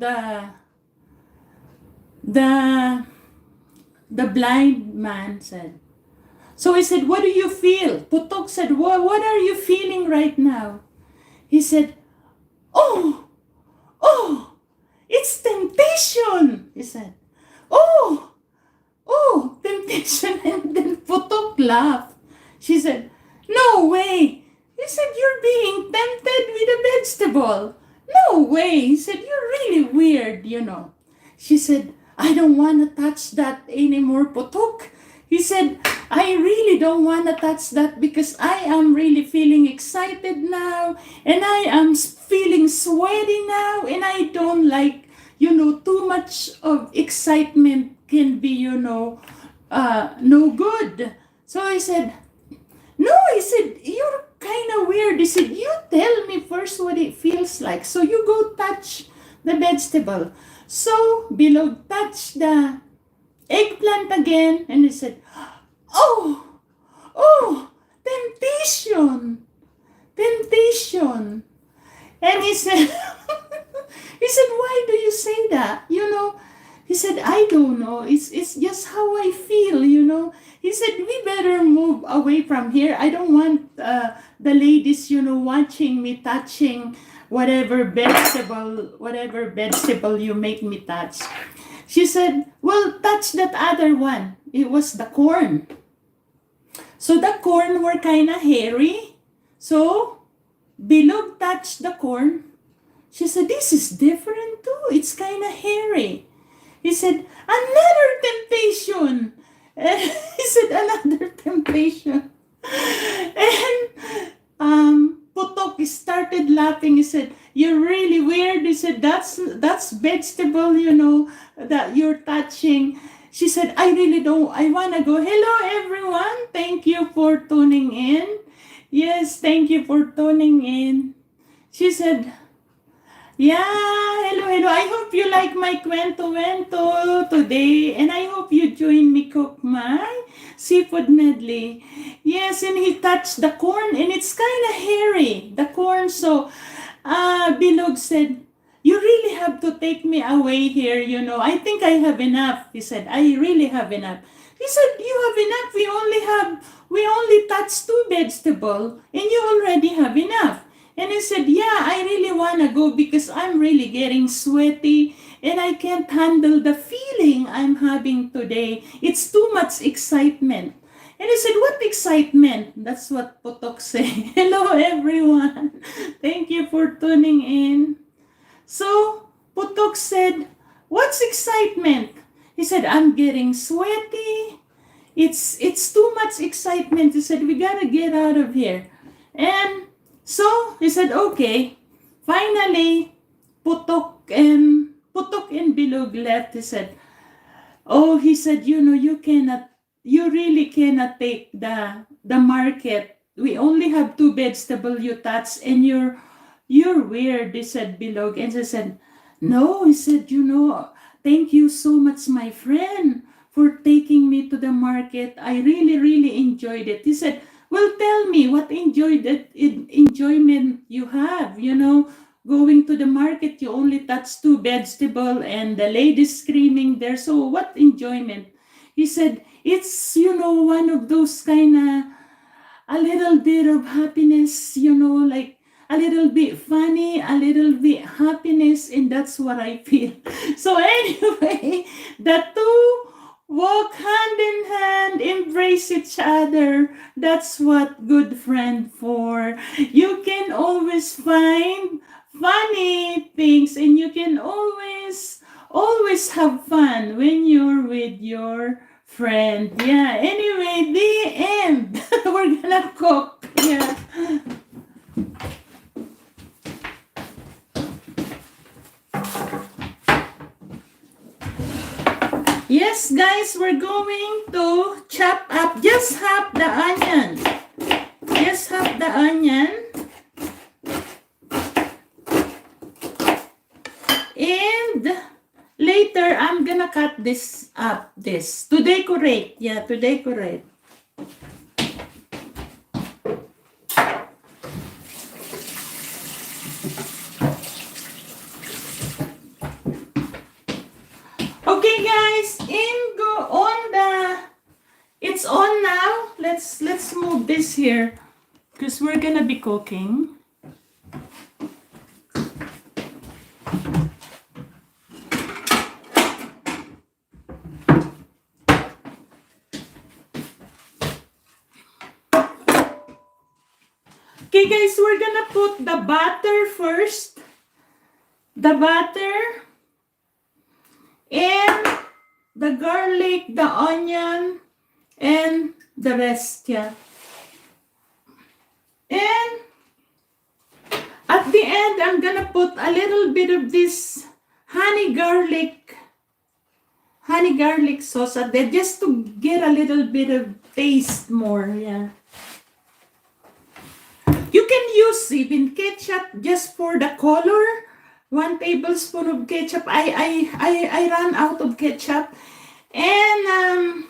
the blind man said. So he said, what do you feel? Putok said, what are you feeling right now? He said, oh, it's temptation, he said. Oh, temptation. And then Putok laughed. She said, no way. He said, you're being tempted with a vegetable. No way. He said, you're really weird, She said, I don't want to touch that anymore, Putok. He said, I really don't want to touch that because I am really feeling excited now and I am feeling sweaty now and I don't like, too much of excitement can be, no good. So I said, no, he said, you're kind of weird. He said, you tell me first what it feels like. So you go touch the vegetable. So Bilog touched the eggplant again and he said, oh, temptation. And he said, why do you say that? He said, I don't know. It's just how I feel, He said, we better move away from here. I don't want the ladies, watching me touching whatever vegetable you make me touch. She said, well, touch that other one. It was the corn. So the corn were kind of hairy. So Bilog touched the corn. She said, this is different too. It's kind of hairy. He said, another temptation. He said, another temptation. And Putok started laughing. He said, you're really weird. He said, that's vegetable, that you're touching. She said, I want to go. Hello, everyone. Thank you for tuning in. Yes, thank you for tuning in. She said, yeah, hello. I hope you like my kwento today. And I hope you join me cook my seafood medley. Yes, and he touched the corn and it's kind of hairy, the corn. So Bilog said, you really have to take me away here, I think I have enough. He said, I really have enough. He said, you have enough. We only touched 2 vegetables and you already have enough. And he said, yeah, I really want to go because I'm really getting sweaty and I can't handle the feeling I'm having today. It's too much excitement. And he said, what excitement? That's what Putok said. Hello, everyone. Thank you for tuning in. So Putok said, what's excitement? He said, I'm getting sweaty it's too much excitement. He said, we gotta get out of here. And so he said, okay. Finally, Putok and Bilog left. He said, oh, he said, you really cannot take the market. We only have two vegetable you touch, and you're weird, he said, Bilog. And he said, no, he said, thank you so much, my friend, for taking me to the market. I really, really enjoyed it. He said, well, tell me what enjoyment you have, going to the market, you only touch two vegetable and the lady screaming there. So what enjoyment? He said, it's, one of those kind of a little bit of happiness, like a little bit funny, a little bit happiness, and that's what I feel. So anyway, the two walk hand in hand, embrace each other. That's what good friend for. You can always find funny things, and you can always have fun when you're with your friend. Yeah, anyway, the end. We're gonna cook. Yeah. Yes, guys, we're going to chop up just half the onion. Just half the onion. And later, I'm gonna cut this up, to decorate. Yeah, to decorate. Okay, guys, it's on now. Let's move this here because we're gonna be cooking. Okay, guys, we're gonna put the butter first. The butter and the garlic, the onion, and the rest, yeah. And at the end, I'm gonna put a little bit of this honey garlic sauce at there just to get a little bit of taste more, yeah. You can use even ketchup just for the color. 1 tablespoon of ketchup. I ran out of ketchup. And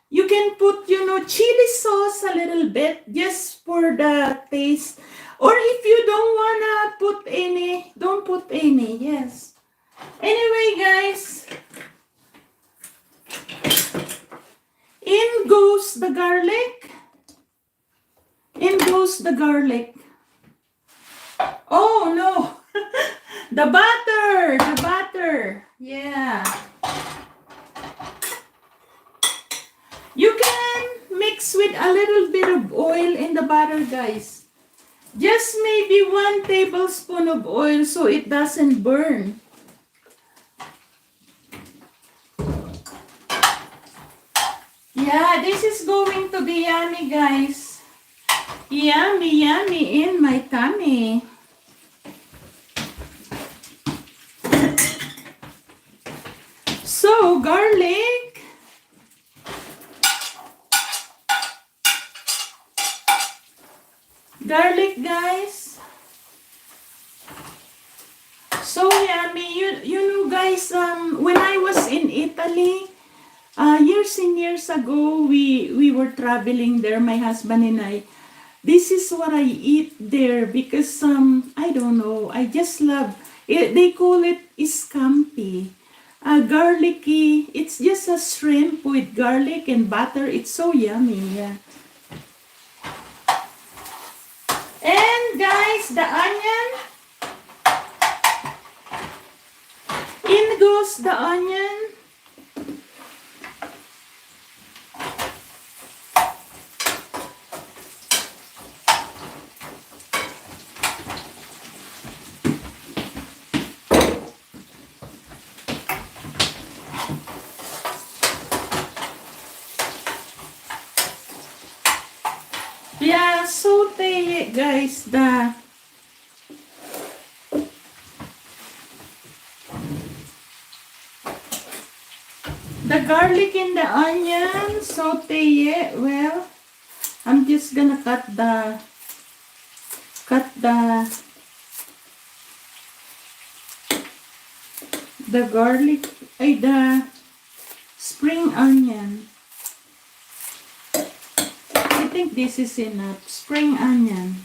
you can put, chili sauce a little bit just for the taste. Or if you don't wanna put any, don't put any, yes. Anyway, guys, in goes the garlic. In goes the garlic. Oh, no. The butter. Yeah. You can mix with a little bit of oil in the butter, guys. Just maybe 1 tablespoon of oil so it doesn't burn. Yeah, this is going to be yummy, guys. Yummy, yummy in my tummy. So, garlic. Garlic, guys. So yummy. You know, guys, when I was in Italy, years and years ago, we were traveling there, my husband and I. This is what I eat there because, I don't know, I just love it. They call it scampi. Garlicky. It's just a shrimp with garlic and butter. It's so yummy, yeah. And guys, the onion. In goes the onion. saute it, guys, the garlic and the onion, saute it. Well, I'm just gonna cut the garlic, the spring onion. I think this is enough. Spring onion.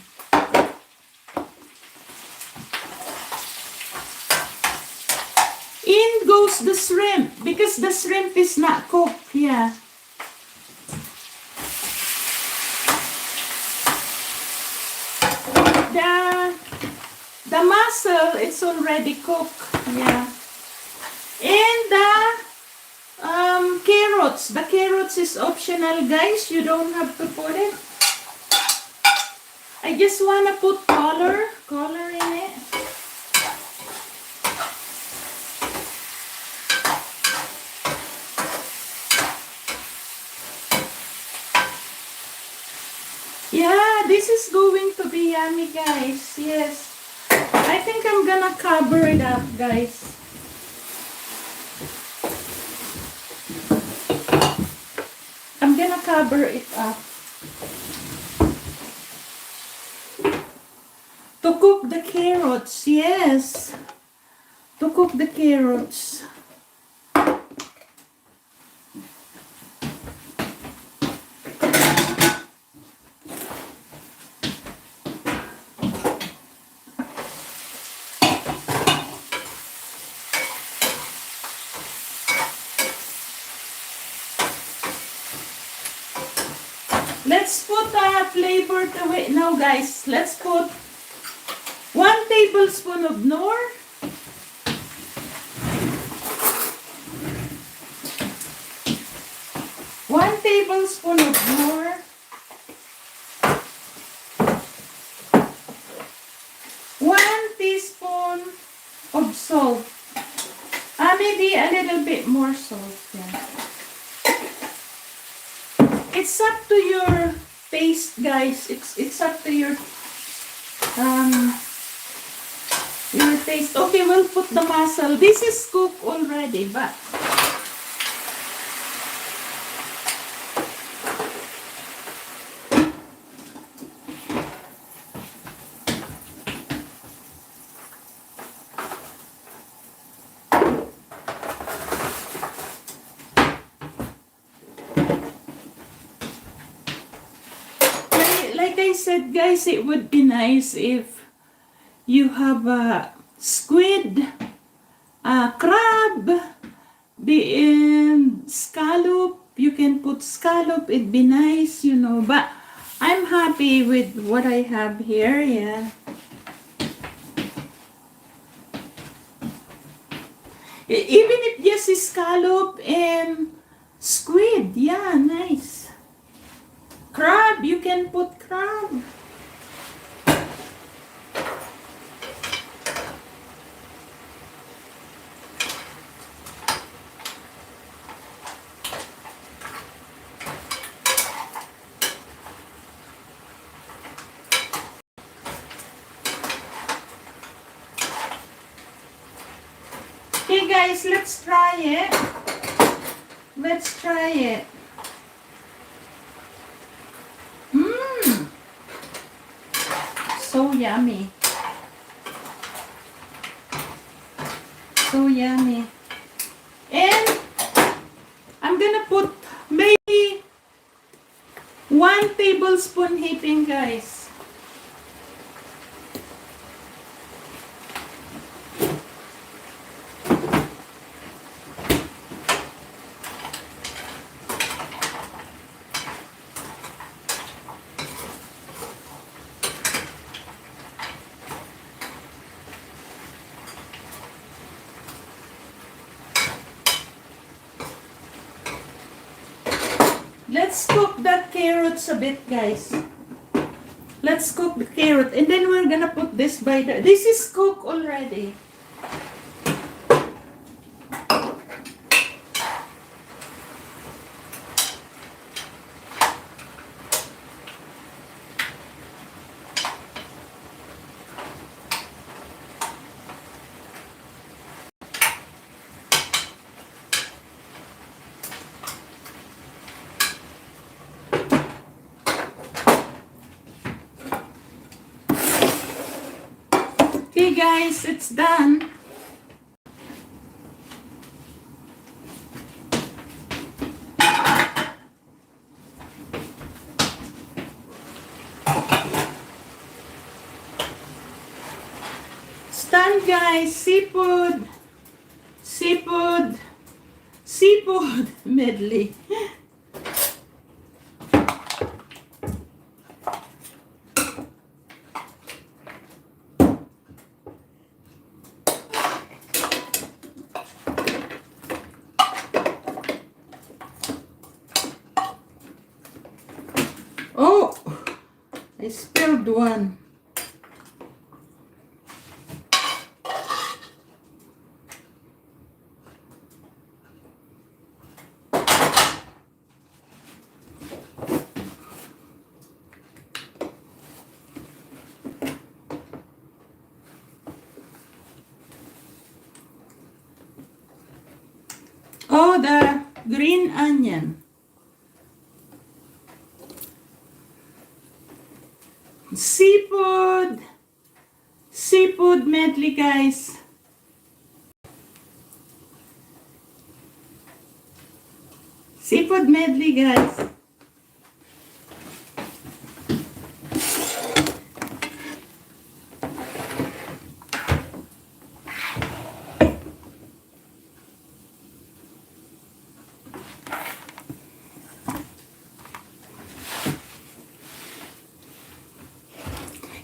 In goes the shrimp because the shrimp is not cooked. Yeah. The mussel, it's already cooked. Yeah. And the carrots. The carrots is optional, guys. You don't have to put it. I just want to put color in it. Yeah, this is going to be yummy, guys. Yes. I think I'm gonna cover it up, guys. I'm gonna cover it up. To cook the carrots, yes. To cook the carrots. Let's put flavor to it now, guys. Let's put 1 tablespoon of Knorr. 1 tablespoon of Knorr. 1 teaspoon of salt. Maybe a little bit more salt. Yeah. It's up to your taste, guys. It's up to your taste. Okay, we'll put the mussel. This is cooked already, but like I said, guys, it would be nice if you have a squid, a crab, scallop. You can put scallop. It'd be nice, you know. But I'm happy with what I have here. Yeah. Even if just scallop and squid, yeah, nice. Crab, you can put crab. Okay, guys, let's try it. Let's try it. So yummy. So yummy. And I'm gonna put maybe 1 tablespoon heaping, guys. Let's cook that carrots a bit, guys. Let's cook the carrot. And then we're gonna put this by the... This is cooked already. guys, it's done. It's done, guys. Seafood medley. Oh, I spilled one. Oh, the green onion. Seafood medley, guys. Seafood medley, guys.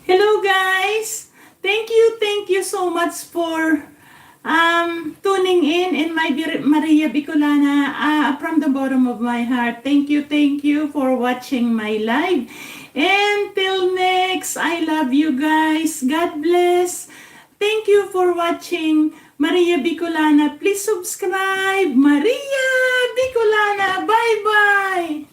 Hello, guys. Thank you so much for tuning in my Maria Bicolana from the bottom of my heart. Thank you for watching my live. And till next, I love you guys. God bless. Thank you for watching Maria Bicolana. Please subscribe. Maria Bicolana. Bye-bye.